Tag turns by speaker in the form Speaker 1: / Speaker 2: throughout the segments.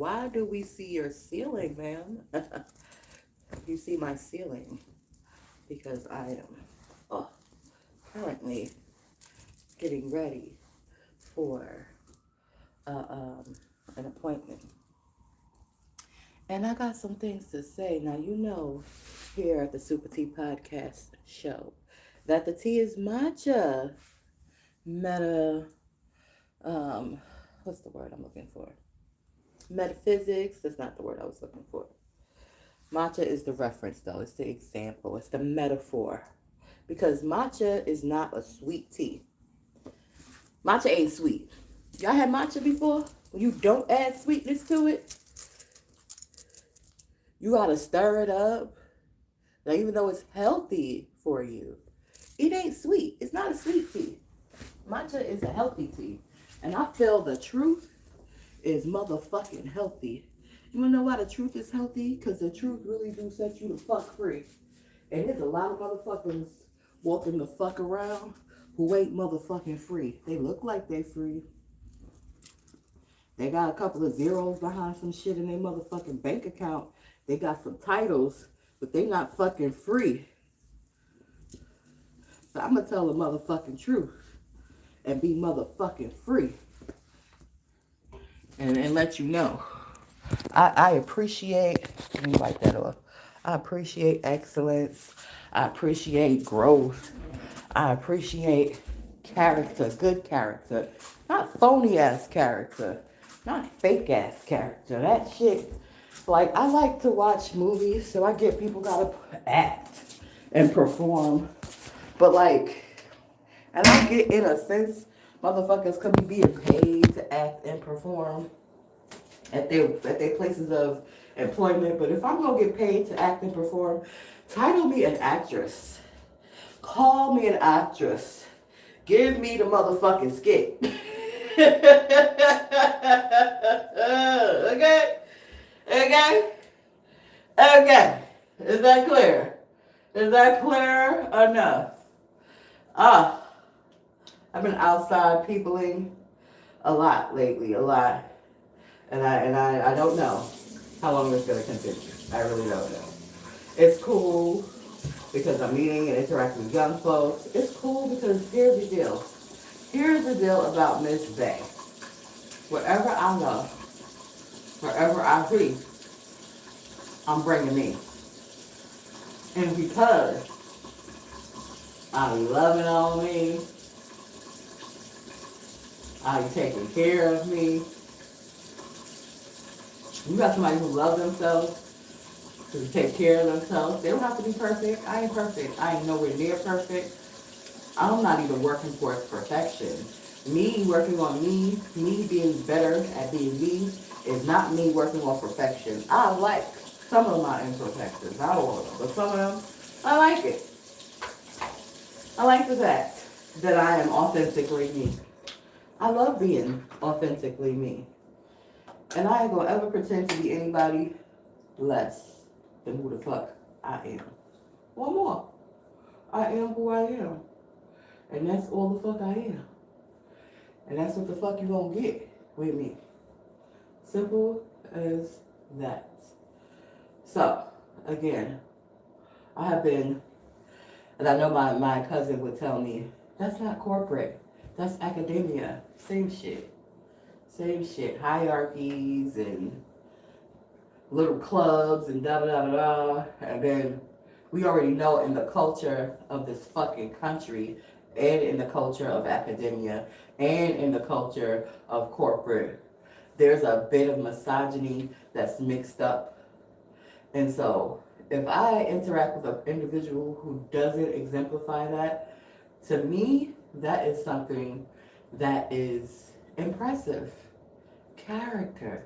Speaker 1: Why do we see your ceiling, ma'am? You see my ceiling because I am currently getting ready for an appointment. And I got some things to say. Now, here at the SupaTea Podcast Show that the tea is matcha, meta, what's the word I'm looking for? Metaphysics, that's not the word I was looking for. Matcha is the reference, though. It's the example. It's the metaphor. Because matcha is not a sweet tea. Matcha ain't sweet. Y'all had matcha before? When you don't add sweetness to it, you gotta stir it up. Now, even though it's healthy for you, it ain't sweet. It's not a sweet tea. Matcha is a healthy tea. And I feel the truth is motherfucking healthy. You wanna know why the truth is healthy? Because the truth really do set you the fuck free. And there's a lot of motherfuckers walking the fuck around who ain't motherfucking free. They look like they free. They got a couple of zeros behind some shit in their motherfucking bank account. They got some titles, but they not fucking free. So I'm gonna tell the motherfucking truth and be motherfucking free. And let you know. I appreciate, let me wipe that off. I appreciate excellence. I appreciate growth. I appreciate character, good character. Not phony ass character. Not fake ass character. That shit. Like, I like to watch movies, so I get people gotta act and perform. But like, and I get in a sense, motherfuckers could be being paid to act and perform at their places of employment. But if I'm gonna get paid to act and perform, title me an actress. Call me an actress. Give me the motherfucking skit. Okay? Okay? Okay. Is that clear? Is that clear enough? I've been outside peopling a lot lately, a lot. And I don't know how long it's gonna continue. I really don't know. It's cool because I'm meeting and interacting with young folks. It's cool because here's the deal. Here's the deal about Miss Bay. Wherever I go, wherever I be, I'm bringing me. And because I'm loving on me, I'm taking care of me. You got somebody who loves themselves, who take care of themselves. They don't have to be perfect. I ain't perfect. I ain't nowhere near perfect. I'm not even working towards perfection. Me working on me being better at being me, is not me working on perfection. I like some of my imperfections, not all of them, but some of them, I like it. I like the fact that I am authentically me. I love being authentically me. And I ain't gonna ever pretend to be anybody less than who the fuck I am. Or more. I am who I am. And that's all the fuck I am. And that's what the fuck you gonna get with me. Simple as that. So, again, I have been, and I know my cousin would tell me, that's not corporate. That's academia. Same shit. Same shit. Hierarchies and little clubs and da da da da da. And then we already know in the culture of this fucking country and in the culture of academia and in the culture of corporate, there's a bit of misogyny that's mixed up. And so if I interact with an individual who doesn't exemplify that, to me, that is something that is impressive. Character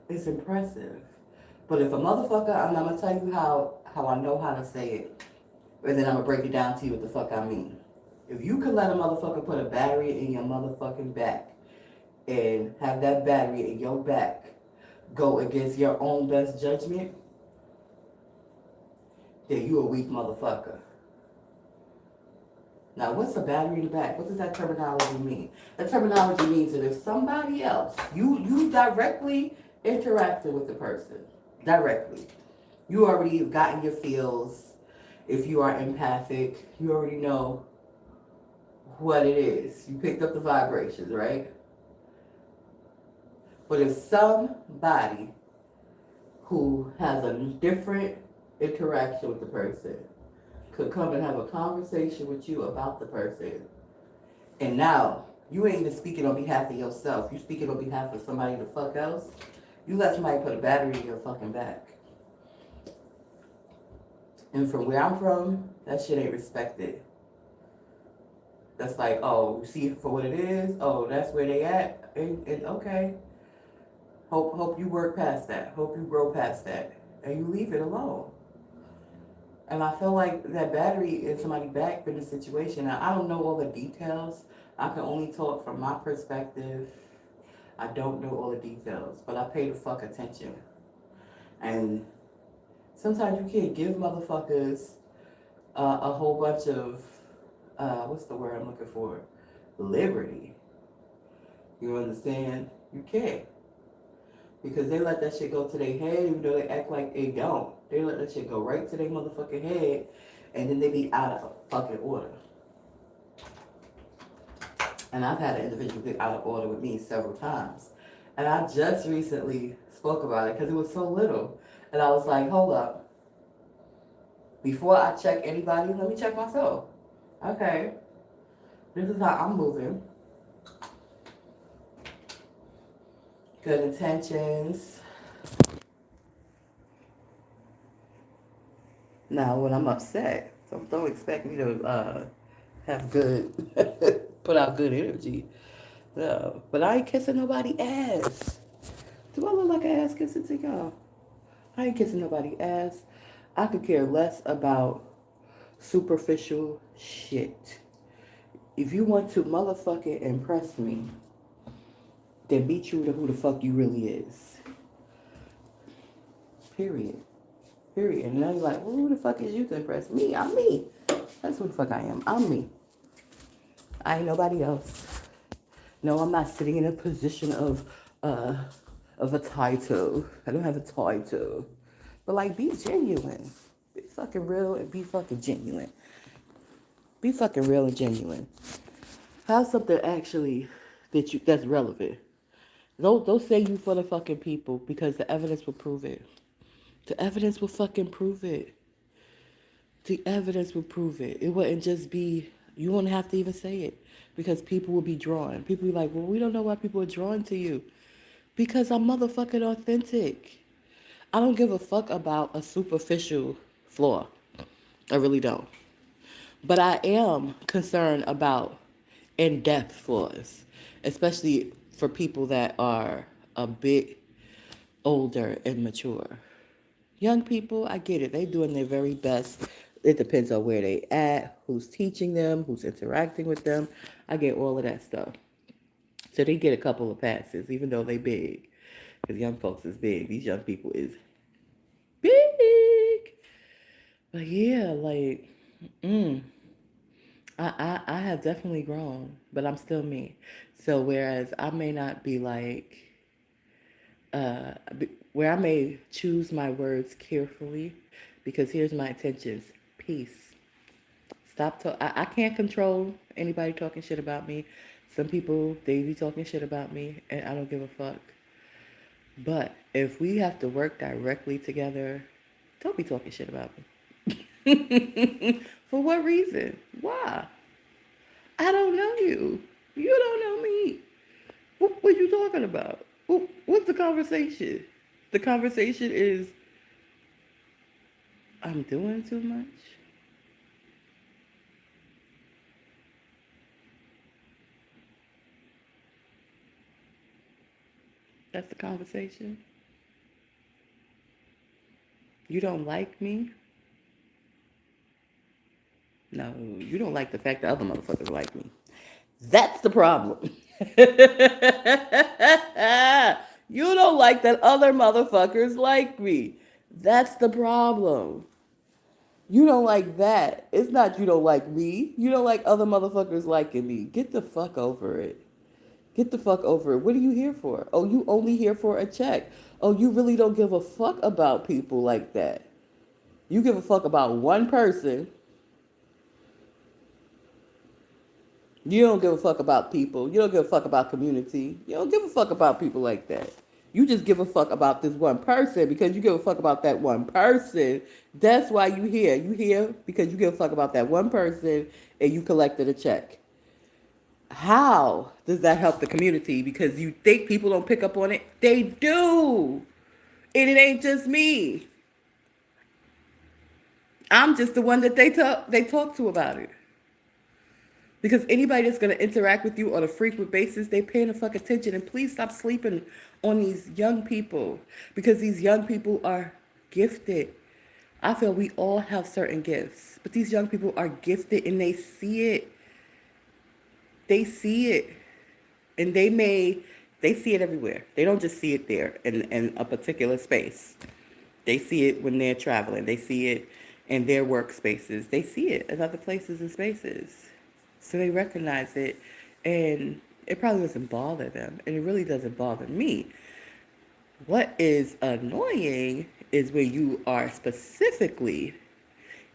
Speaker 1: is impressive. But if a motherfucker, I'm going to tell you how I know how to say it, and then I'm going to break it down to you what the fuck I mean. If you could let a motherfucker put a battery in your motherfucking back and have that battery in your back go against your own best judgment, then you a weak motherfucker. Now, what's a battery in the back? What does that terminology mean? That terminology means that if somebody else, you directly interacting with the person directly. You already have gotten your feels. If you are empathic, you already know what it is. You picked up the vibrations, right? But if somebody who has a different interaction with the person could come and have a conversation with you about the person, and now you ain't even speaking on behalf of yourself, you speaking on behalf of somebody the fuck else, you let somebody put a battery in your fucking back. And from where I'm from, that shit ain't respected. That's like, oh, you see it for what it is. Oh, that's where they at. And okay, hope you work past that. Hope you grow past that, and you leave it alone. And I feel like that battery in somebody's back in the situation. Now, I don't know all the details. I can only talk from my perspective. I don't know all the details, but I pay the fuck attention. And sometimes you can't give motherfuckers a whole bunch of what's the word I'm looking for? Liberty. You understand? You can't. Because they let that shit go to their head, even though they act like they don't. They let that shit go right to their motherfucking head, and then they be out of fucking order. And I've had an individual get out of order with me several times. And I just recently spoke about it because it was so little. And I was like, hold up. Before I check anybody, let me check myself. Okay. This is how I'm moving. Good intentions. Now, when I'm upset, don't expect me to have good, put out good energy. No, but I ain't kissing nobody ass. Do I look like an ass kissing to y'all? I ain't kissing nobody ass. I could care less about superficial shit. If you want to motherfucking impress me, then be true to who the fuck you really is. Period. Period. And now you're like, well, who the fuck is you to impress me? I'm me. That's who the fuck I am. I'm me. I ain't nobody else. No, I'm not sitting in a position of a title. I don't have a title. But like, be genuine. Be fucking real and be fucking genuine. Be fucking real and genuine. Have something actually that's relevant. Don't say you for the fucking people, because the evidence will prove it. The evidence will fucking prove it. The evidence will prove it. It wouldn't just be, you wouldn't have to even say it, because people will be drawn. People be like, well, we don't know why people are drawn to you. Because I'm motherfucking authentic. I don't give a fuck about a superficial flaw. I really don't. But I am concerned about in-depth flaws, especially for people that are a bit older and mature. Young people, I get it. They're doing their very best. It depends on where they at, who's teaching them, who's interacting with them. I get all of that stuff. So they get a couple of passes, even though they big. Because young folks is big. These young people is big. But yeah, like, I have definitely grown, but I'm still me. So whereas I may not be like, where I may choose my words carefully, because here's my intentions. Peace. Stop talking. I can't control anybody talking shit about me. Some people, they be talking shit about me, and I don't give a fuck. But if we have to work directly together, don't be talking shit about me. For what reason? Why? I don't know you. You don't know me. What are you talking about? What's the conversation? The conversation is, I'm doing too much. That's the conversation. You don't like me? No, you don't like the fact that other motherfuckers like me. That's the problem. You don't like that other motherfuckers like me. That's the problem. You don't like that. It's not you don't like me. You don't like other motherfuckers liking me. Get the fuck over it. Get the fuck over it. What are you here for? Oh, you only here for a check. Oh, you really don't give a fuck about people like that. You give a fuck about one person. You don't give a fuck about people. You don't give a fuck about community. You don't give a fuck about people like that. You just give a fuck about this one person because you give a fuck about that one person. That's why you here. You here because you give a fuck about that one person and you collected a check. How does that help the community? Because you think people don't pick up on it? They do. And it ain't just me. I'm just the one that they talk to about it. Because anybody that's going to interact with you on a frequent basis, they paying the fuck attention. And please stop sleeping on these young people. Because these young people are gifted. I feel we all have certain gifts. But these young people are gifted and they see it. They see it. And they see it everywhere. They don't just see it there in a particular space. They see it when they're traveling. They see it in their workspaces. They see it in other places and spaces. So they recognize it, and it probably doesn't bother them, and it really doesn't bother me. What is annoying is when you are specifically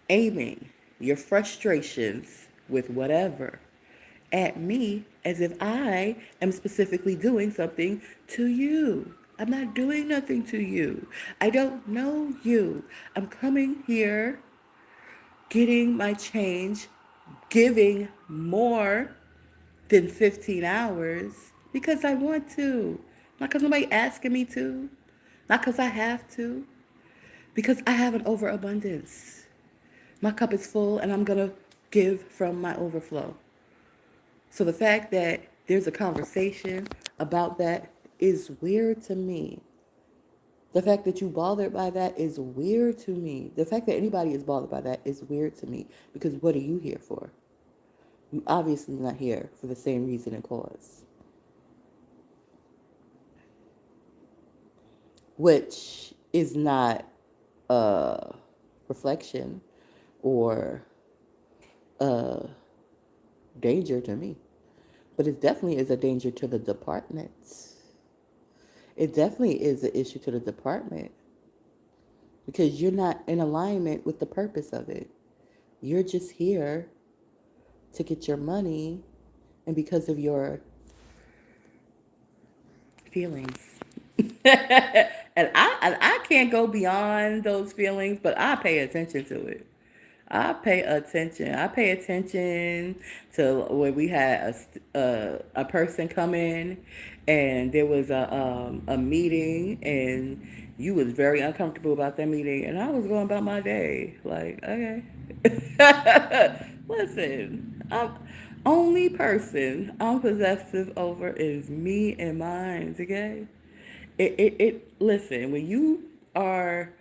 Speaker 1: aiming your frustrations with whatever at me as if I am specifically doing something to you. I'm not doing nothing to you. I don't know you. I'm coming here, getting my change, giving more than 15 hours because I want to. Not because nobody asking me to. Not because I have to. Because I have an overabundance. My cup is full and I'm going to give from my overflow. So the fact that there's a conversation about that is weird to me. The fact that you bothered by that is weird to me. The fact that anybody is bothered by that is weird to me. Because what are you here for? You obviously not here for the same reason and cause. Which is not a reflection or a danger to me. But it definitely is a danger to the departments. It definitely is an issue to the department. Because you're not in alignment with the purpose of it. You're just here to get your money, and because of your feelings. and I can't go beyond those feelings, but I pay attention to it. I pay attention. I pay attention to when we had a person come in, and there was a meeting, and you was very uncomfortable about that meeting, and I was going about my day like, okay. Listen, only person I'm possessive over is me and mine. Okay. Listen, when you are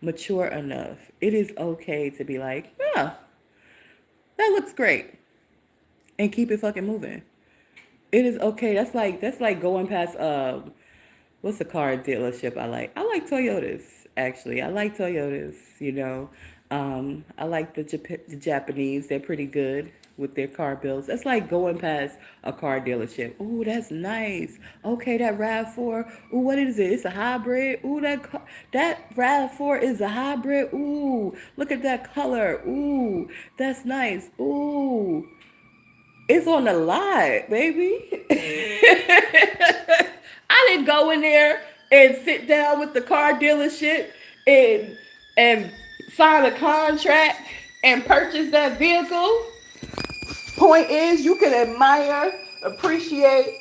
Speaker 1: mature enough, it is okay to be like, yeah, that looks great, and keep it fucking moving. It is okay. That's like going past what's the car dealership I like? I like Toyotas, actually. I like Toyotas, you know. I like the Japanese. They're pretty good with their car builds. That's like going past a car dealership. Ooh, that's nice. Okay, that RAV4. Ooh, what is it? It's a hybrid. Ooh, that RAV4 is a hybrid. Ooh, look at that color. Ooh, that's nice. Ooh. It's on the lot, baby. I didn't go in there and sit down with the car dealership and sign a contract and purchase that vehicle. Point is, you can admire, appreciate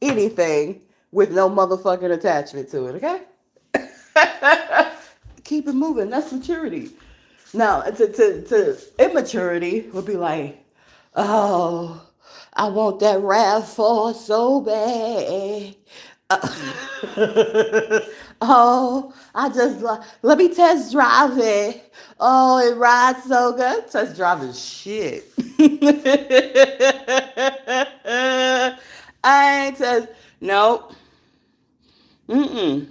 Speaker 1: anything with no motherfucking attachment to it, okay? Keep it moving. That's maturity. Now, to immaturity would be like, oh, I want that RAV4 so bad. Oh, let me test drive it. Oh, it rides so good. Test driving shit. I ain't nope. Mm-mm.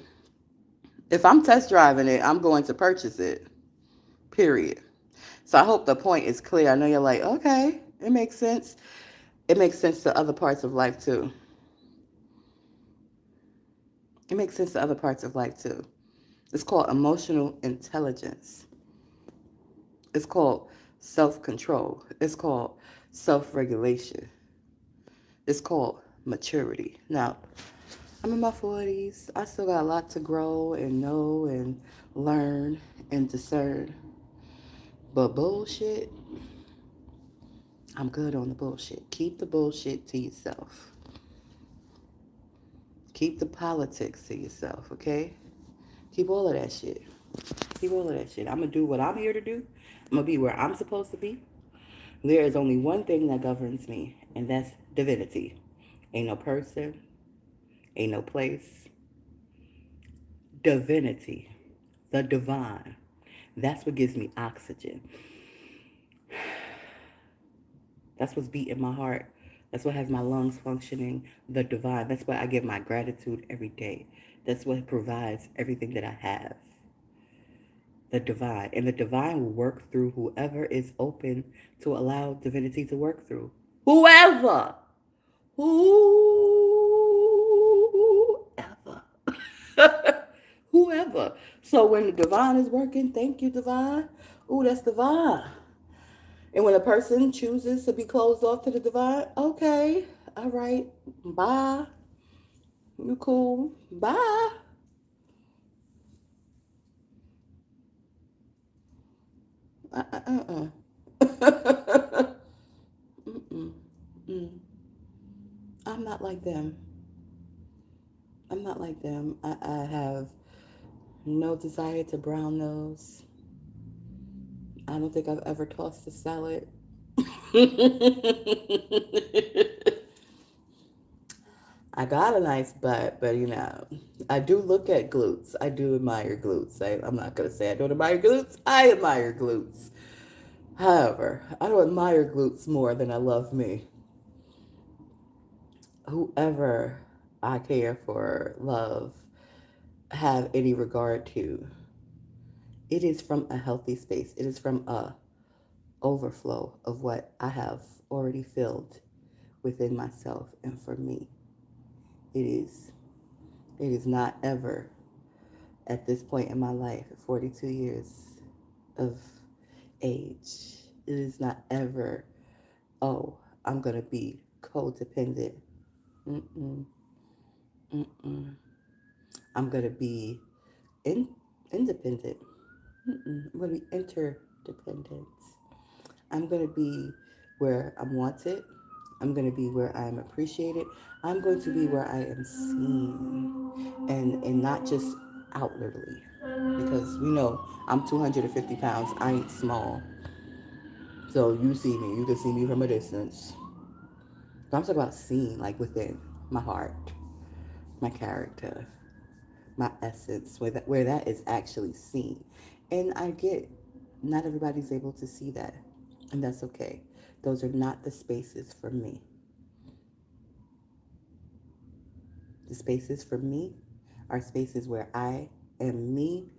Speaker 1: If I'm test driving it, I'm going to purchase it. Period. So I hope the point is clear. I know you're like, okay, it makes sense. It makes sense to other parts of life too. It makes sense to other parts of life too. It's called emotional intelligence. It's called self-control. It's called self-regulation. It's called maturity. Now, I'm in my 40s. I still got a lot to grow and know and learn and discern. But bullshit, I'm good on the bullshit. Keep the bullshit to yourself. Keep the politics to yourself, okay? Keep all of that shit. Keep all of that shit. I'm going to do what I'm here to do. I'm going to be where I'm supposed to be. There is only one thing that governs me, and that's divinity. Ain't no person, ain't no place. Divinity, the divine. That's what gives me oxygen. That's what's beating my heart. That's what has my lungs functioning. The divine. That's why I give my gratitude every day. That's what provides everything that I have. The divine. And the divine will work through whoever is open to allow divinity to work through. Whoever. Whoever. Whoever. So when the divine is working, thank you, divine. Ooh, that's divine. And when a person chooses to be closed off to the divine, okay, all right, bye. You cool. Bye. Uh-uh. Mm-mm. Mm. I'm not like them. I'm not like them. I have no desire to brown nose. I don't think I've ever tossed a salad. I got a nice butt, but I do look at glutes. I do admire glutes. I'm not going to say I don't admire glutes. I admire glutes. However, I don't admire glutes more than I love me. Whoever I care for, love, have any regard to, it is from a healthy space. It is from a overflow of what I have already filled within myself and for me. It is not ever at this point in my life, 42 years of age, it is not ever, oh, I'm going to be codependent. Mm-mm. Mm-mm. I'm going to be independent. Mm-mm. I'm going to be interdependent. I'm going to be where I'm wanted. I'm going to be where I am appreciated. I'm going to be where I am seen. And not just outwardly. Because, I'm 250 pounds. I ain't small. So you see me. You can see me from a distance. But I'm talking about seen, like within my heart, my character, my essence, where that is actually seen. And I get not everybody's able to see that. And that's okay. Those are not the spaces for me. The spaces for me are spaces where I am me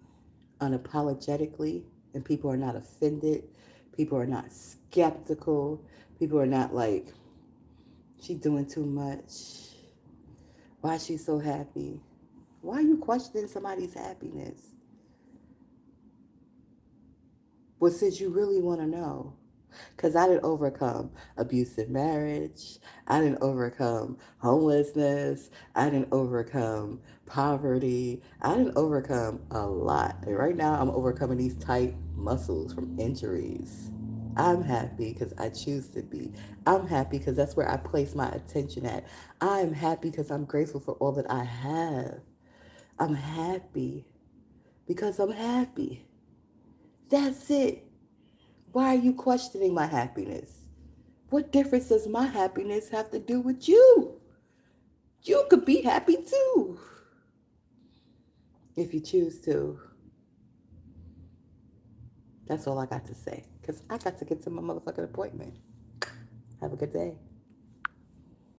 Speaker 1: unapologetically, and people are not offended. People are not skeptical. People are not like, she doing too much. Why is she so happy? Why are you questioning somebody's happiness? Well, since you really want to know, because I didn't overcome abusive marriage. I didn't overcome homelessness. I didn't overcome poverty. I didn't overcome a lot. And right now, I'm overcoming these tight muscles from injuries. I'm happy because I choose to be. I'm happy because that's where I place my attention at. I'm happy because I'm grateful for all that I have. I'm happy because I'm happy. That's it. Why are you questioning my happiness? What difference does my happiness have to do with you? You could be happy too. If you choose to. That's all I got to say. Because I got to get to my motherfucking appointment. Have a good day.